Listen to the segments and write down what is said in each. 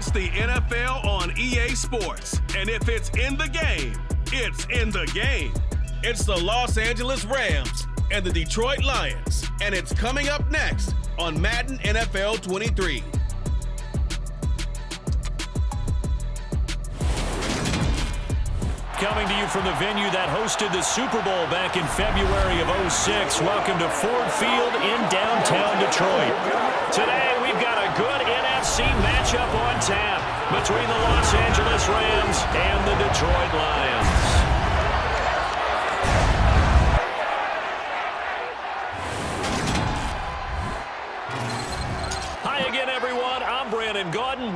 It's the NFL on EA Sports. And if it's in the game, it's in the game. It's the Los Angeles Rams and the Detroit Lions. And it's coming up next on Madden NFL 23. Coming to you from the venue that hosted the Super Bowl back in February of '06. Welcome to Ford Field in downtown Detroit. Today, we've got a good NFC matchup on tap between the Los Angeles Rams and the Detroit Lions.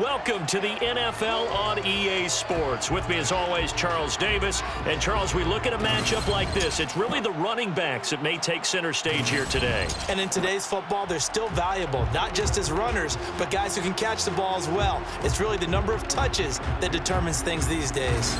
Welcome to the NFL on EA Sports. With me, as always, Charles Davis. And, Charles, we look at a matchup like this. It's really the running backs that may take center stage here today. And in today's football, they're still valuable, not just as runners, but guys who can catch the ball as well. It's really the number of touches that determines things these days.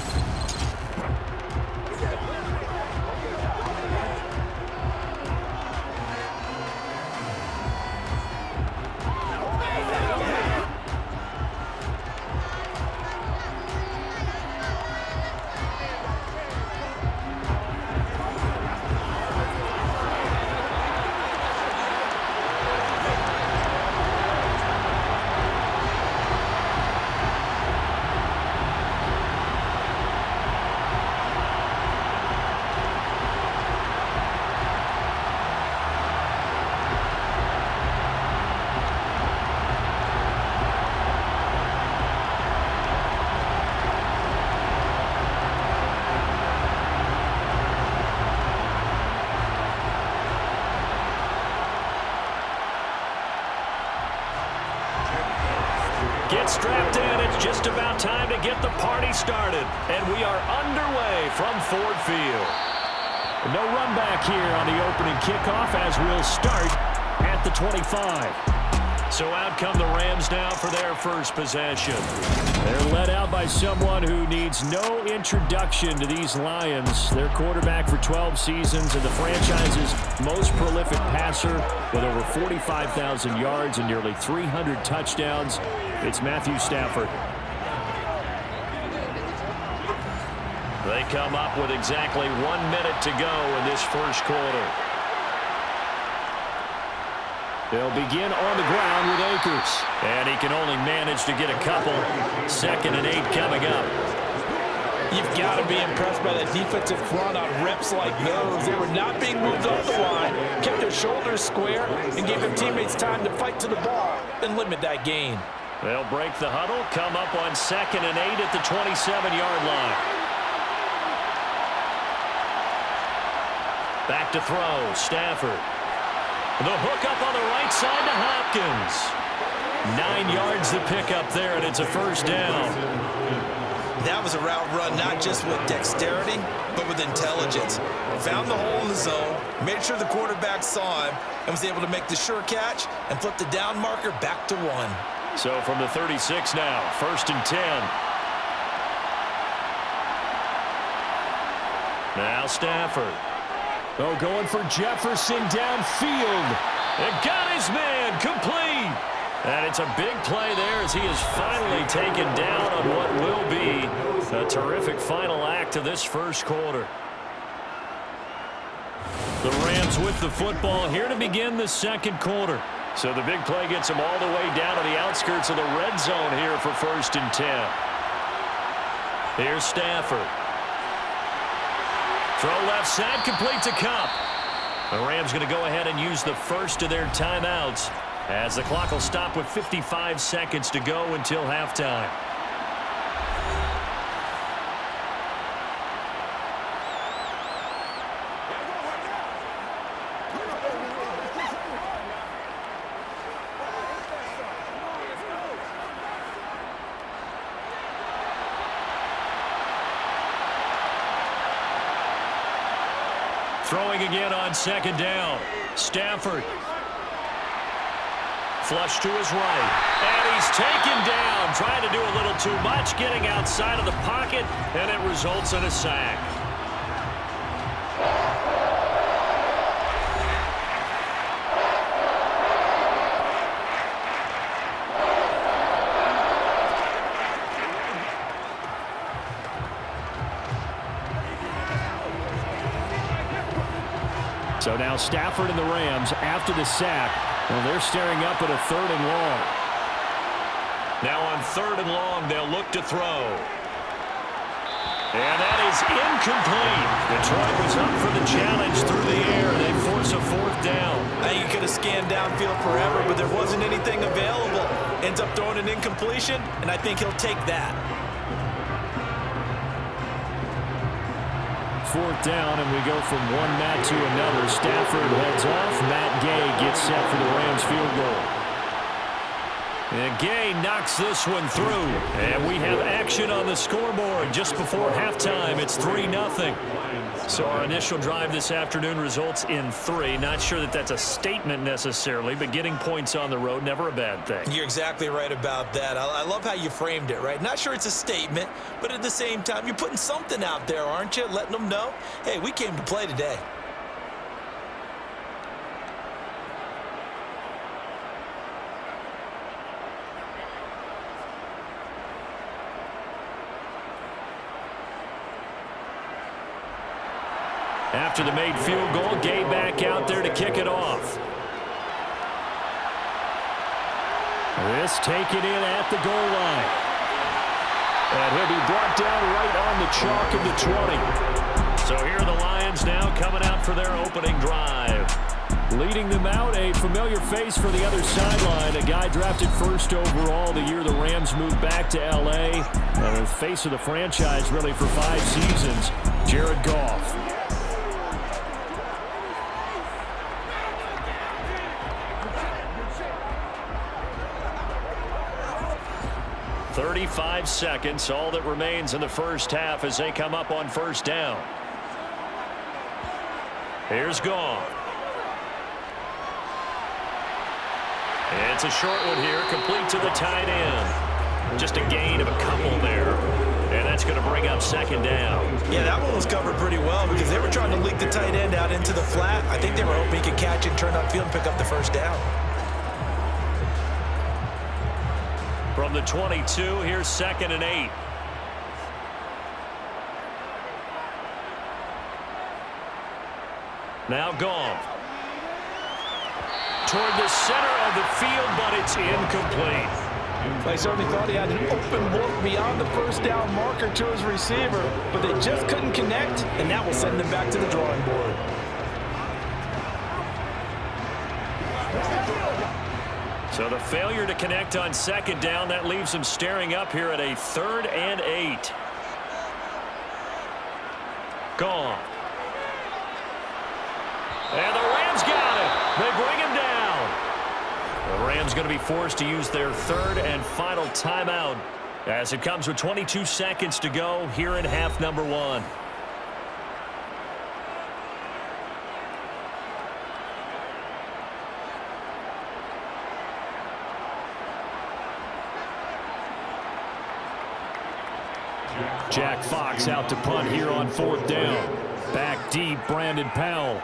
Get strapped in. It's just about time to get the party started. And we are underway from Ford Field. No run back here on the opening kickoff as we'll start at the 25. So out come the Rams now for their first possession. They're led out by someone who needs no introduction to these Lions. Their quarterback for 12 seasons and the franchise's most prolific passer with over 45,000 yards and nearly 300 touchdowns. It's Matthew Stafford. They come up with exactly 1 minute to go in this first quarter. They'll begin on the ground with Akers. And he can only manage to get a couple. 2nd and 8 coming up. You've got to be impressed by that defensive front on reps like those. They were not being moved off the line, kept their shoulders square, and gave their teammates time to fight to the ball and limit that gain. They'll break the huddle, come up on 2nd and 8 at the 27-yard line. Back to throw, Stafford. The hook up on the right side to Hopkins. 9 yards the pick up there, and it's a first down. That was a route run not just with dexterity, but with intelligence. Found the hole in the zone, made sure the quarterback saw him, and was able to make the sure catch and flip the down marker back to 1. So from the 36 now, 1st and 10. Now Stafford. Oh, going for Jefferson downfield. It got his man complete. And it's a big play there as he is finally taken down on what will be a terrific final act of this first quarter. The Rams with the football here to begin the second quarter. So the big play gets them all the way down to the outskirts of the red zone here for 1st and 10. Here's Stafford. Throw left side, complete to Kupp. The Rams going to go ahead and use the first of their timeouts as the clock will stop with 55 seconds to go until halftime. Throwing again on 2nd down. Stafford. Flush to his right. And he's taken down. Trying to do a little too much. Getting outside of the pocket. And it results in a sack. So now Stafford and the Rams after the sack. Well, they're staring up at a 3rd and long. Now on 3rd and long, they'll look to throw. And that is incomplete. Detroit was up for the challenge through the air. They force a 4th down. Now you could have scanned downfield forever, but there wasn't anything available. Ends up throwing an incompletion, and I think he'll take that. 4th down, and we go from one Matt to another. Stafford heads off. Matt Gay gets set for the Rams field goal. And Gay knocks this one through. And we have action on the scoreboard just before halftime. It's 3-0. So our initial drive this afternoon results in 3. Not sure that that's a statement necessarily, but getting points on the road, never a bad thing. You're exactly right about that. I love how you framed it, right? Not sure it's a statement, but at the same time, you're putting something out there, aren't you? Letting them know, hey, we came to play today. After the made field goal, Gay back out there to kick it off. This taken in at the goal line. And he'll be brought down right on the chalk of the 20. So here are the Lions now coming out for their opening drive. Leading them out, a familiar face for the other sideline, a guy drafted 1st overall the year the Rams moved back to L.A. And the face of the franchise really for 5 seasons, Jared Goff. 35 seconds, all that remains in the first half as they come up on 1st down. Here's Goff. It's a short one here, complete to the tight end. Just a gain of a couple there. And that's going to bring up 2nd down. Yeah, that one was covered pretty well because they were trying to leak the tight end out into the flat. I think they were hoping he could catch and turn upfield and pick up the 1st down. From the 22, here's 2nd and 8. Now Goff. Toward the center of the field, but it's incomplete. I certainly thought he had an open look beyond the 1st down marker to his receiver, but they just couldn't connect, and that will send them back to the drawing board. So the failure to connect on 2nd down, that leaves them staring up here at a 3rd and 8. Gone. And the Rams got it. They bring him down. The Rams going to be forced to use their 3rd and final timeout as it comes with 22 seconds to go here in half number 1. Jack Fox out to punt here on 4th down. Back deep, Brandon Powell.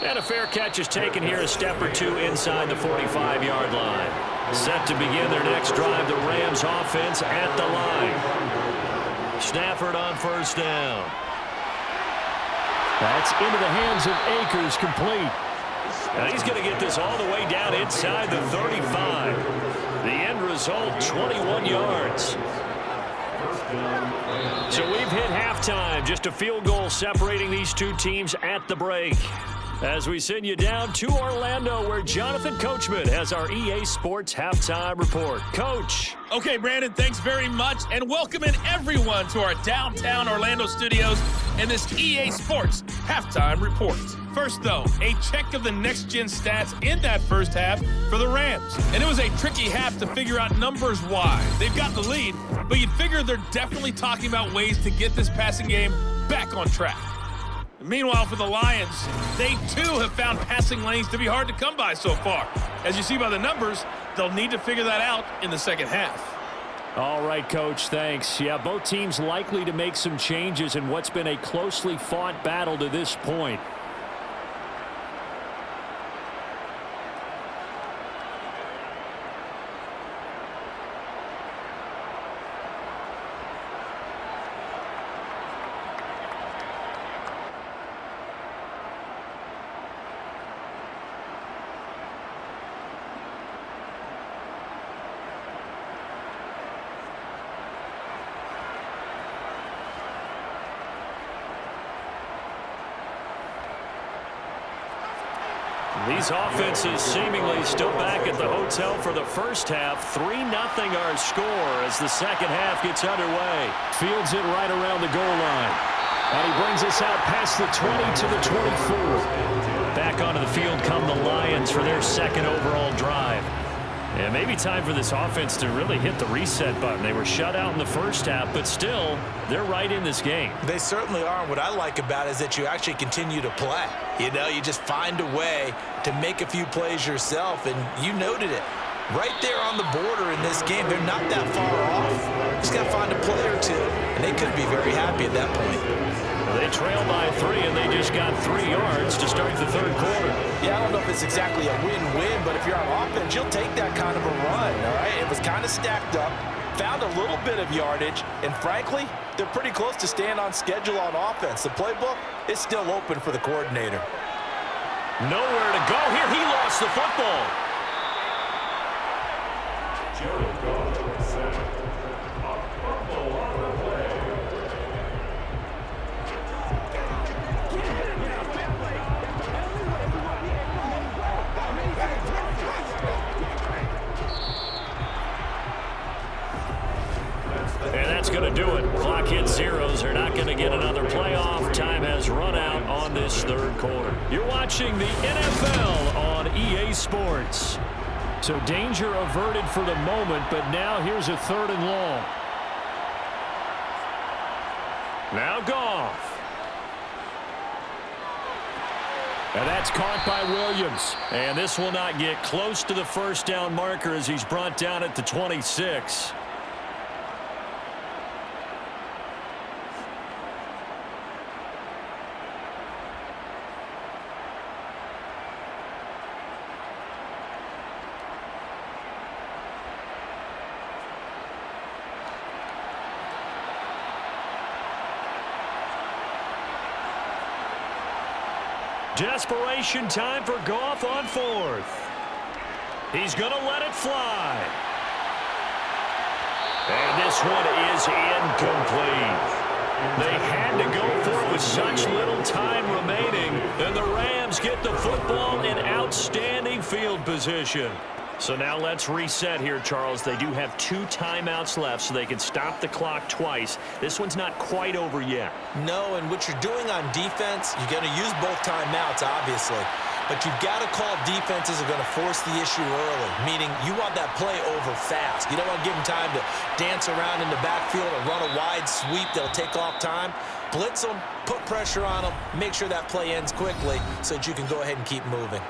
And a fair catch is taken here, a step or 2 inside the 45-yard line. Set to begin their next drive, the Rams offense at the line. Stafford on 1st down. That's into the hands of Akers, complete. And he's going to get this all the way down inside the 35. The end result, 21 yards. So we've hit halftime. Just a field goal separating these two teams at the break. As we send you down to Orlando, where Jonathan Coachman has our EA Sports Halftime Report. Coach. Okay, Brandon, thanks very much, and welcoming everyone to our downtown Orlando studios and this EA Sports Halftime Report. First, though, a check of the next-gen stats in that first half for the Rams. And it was a tricky half to figure out numbers-wise. They've got the lead, but you'd figure they're definitely talking about ways to get this passing game back on track. Meanwhile, for the Lions, they too have found passing lanes to be hard to come by so far. As you see by the numbers, they'll need to figure that out in the second half. All right, Coach, thanks. Yeah, both teams likely to make some changes in what's been a closely fought battle to this point. These offenses seemingly still back at the hotel for the first half. 3-0 our score as the second half gets underway. Fields it right around the goal line. And he brings us out past the 20 to the 24. Back onto the field come the Lions for their second overall drive. And maybe time for this offense to really hit the reset button. They were shut out in the first half, but still, they're right in this game. They certainly are. What I like about it is that you actually continue to play. You know, you just find a way to make a few plays yourself, and you noted it. Right there on the border in this game, they're not that far off. Just got to find a play or two, and they could be very happy at that point. They trail by 3, and they just got 3 yards to start the third quarter. Yeah, I don't know if it's exactly a win-win, but if you're on offense, you'll take that kind of a run, all right? It was kind of stacked up, found a little bit of yardage, and frankly, they're pretty close to staying on schedule on offense. The playbook is still open for the coordinator. Nowhere to go here. He lost the football. And that's going to do it. Clock hits zeros. They're not going to get another playoff. Time has run out on this third quarter. You're watching the NFL on EA Sports. So danger averted for the moment, but now here's a 3rd and long. Now Goff. And that's caught by Williams. And this will not get close to the first down marker as he's brought down at the 26. Desperation time for Goff on 4th. He's going to let it fly. And this one is incomplete. They had to go for it with such little time remaining. And the Rams get the football in outstanding field position. So now let's reset here, Charles. They do have 2 timeouts left, so they can stop the clock twice. This one's not quite over yet. No, and what you're doing on defense, you're going to use both timeouts, obviously. But you've got to call defenses are going to force the issue early, meaning you want that play over fast. You don't want to give them time to dance around in the backfield or run a wide sweep that'll take off time. Blitz them, put pressure on them, make sure that play ends quickly so that you can go ahead and keep moving.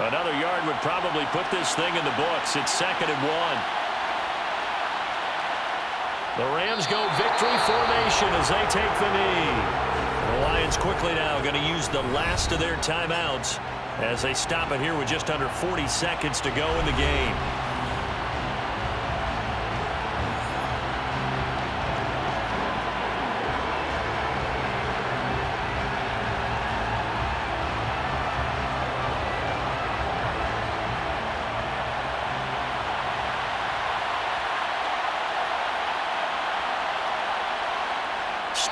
Another yard would probably put this thing in the books. It's 2nd and 1. The Rams go victory formation as they take the knee. The Lions quickly now going to use the last of their timeouts as they stop it here with just under 40 seconds to go in the game.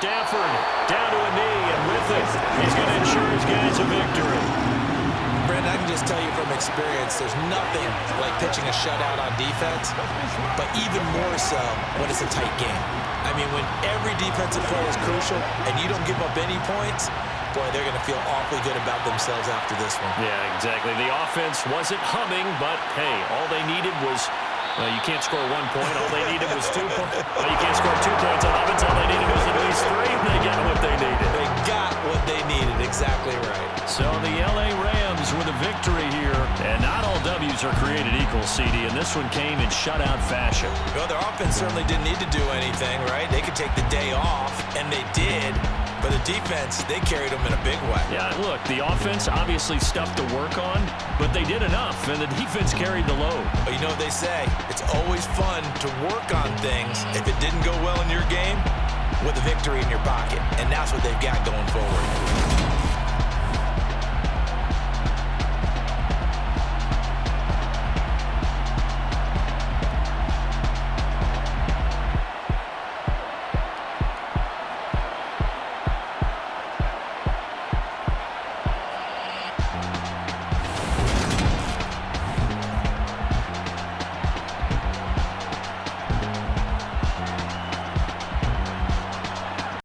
Stafford down to a knee, and with it, he's going to ensure his guys a victory. Brandon, I can just tell you from experience, there's nothing like pitching a shutout on defense, but even more so when it's a tight game. I mean, when every defensive play is crucial and you don't give up any points, boy, they're going to feel awfully good about themselves after this one. Yeah, exactly. The offense wasn't humming, but, hey, all they needed was you can't score 1 point. All they needed was 2 points. You can't score 2 points on offense. All they needed was at least 3. They got what they needed. They got what they needed. Exactly right. So the L.A. Rams with a victory here. And not all W's are created equal, CD. And this one came in shutout fashion. Well, their offense certainly didn't need to do anything, right? They could take the day off, and they did. But the defense, they carried them in a big way. Yeah, look, the offense obviously stuff to work on, but they did enough, and the defense carried the load. But you know what they say, it's always fun to work on things if it didn't go well in your game with a victory in your pocket, and that's what they've got going forward.